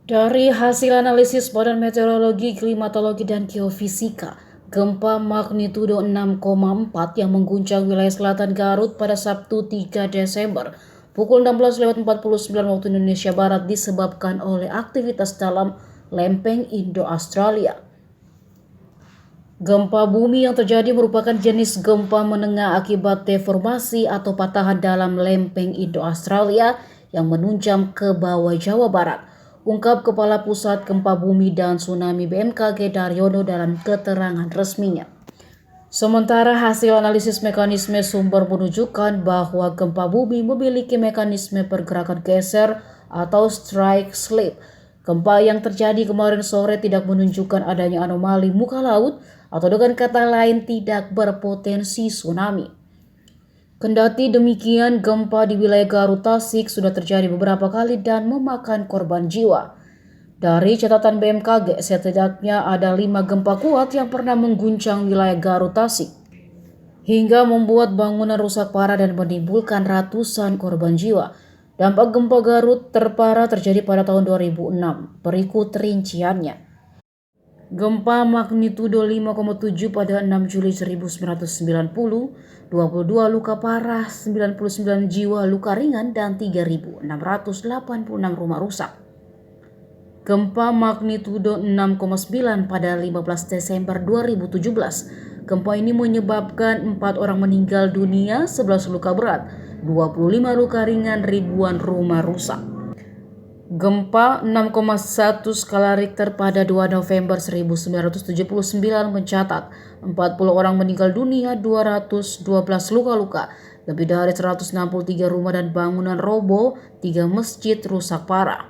Dari hasil analisis Badan Meteorologi, Klimatologi, dan Geofisika, gempa magnitudo 6,4 yang mengguncang wilayah selatan Garut pada Sabtu 3 Desember pukul 16.49 waktu Indonesia Barat disebabkan oleh aktivitas dalam lempeng Indo-Australia. Gempa bumi yang terjadi merupakan jenis gempa menengah akibat deformasi atau patahan dalam lempeng Indo-Australia yang menunjam ke bawah Jawa Barat, ungkap Kepala Pusat Gempa Bumi dan Tsunami BMKG Daryono dalam keterangan resminya. Sementara hasil analisis mekanisme sumber menunjukkan bahwa gempa bumi memiliki mekanisme pergerakan geser atau strike slip. Gempa yang terjadi kemarin sore tidak menunjukkan adanya anomali muka laut atau dengan kata lain tidak berpotensi tsunami. Kendati demikian, gempa di wilayah Garut Tasik sudah terjadi beberapa kali dan memakan korban jiwa. Dari catatan BMKG, setidaknya ada 5 gempa kuat yang pernah mengguncang wilayah Garut Tasik, hingga membuat bangunan rusak parah dan menimbulkan ratusan korban jiwa. Dampak gempa Garut terparah terjadi pada tahun 2006. Berikut rinciannya. Gempa magnitudo 5,7 pada 6 Juli 1990, 22 luka parah, 99 jiwa luka ringan, dan 3.686 rumah rusak. Gempa magnitudo 6,9 pada 15 Desember 2017. Gempa ini menyebabkan 4 orang meninggal dunia, 11 luka berat, 25 luka ringan, ribuan rumah rusak. Gempa 6,1 skala Richter pada 2 November 1979 mencatat 40 orang meninggal dunia, 212 luka-luka, lebih dari 163 rumah dan bangunan roboh, 3 masjid rusak parah.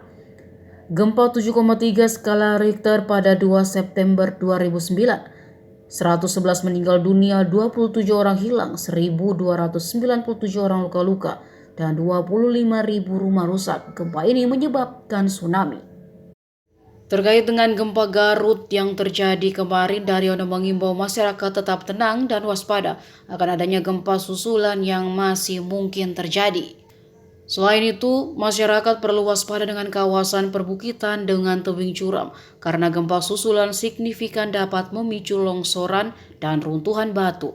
Gempa 7,3 skala Richter pada 2 September 2009. 111 meninggal dunia, 27 orang hilang, 1.297 orang luka-luka, dan 25.000 rumah rusak. Gempa ini menyebabkan tsunami. Terkait dengan gempa Garut yang terjadi kemarin, Daryono mengimbau masyarakat tetap tenang dan waspada akan adanya gempa susulan yang masih mungkin terjadi. Selain itu, masyarakat perlu waspada dengan kawasan perbukitan dengan tebing curam karena gempa susulan signifikan dapat memicu longsoran dan runtuhan batu.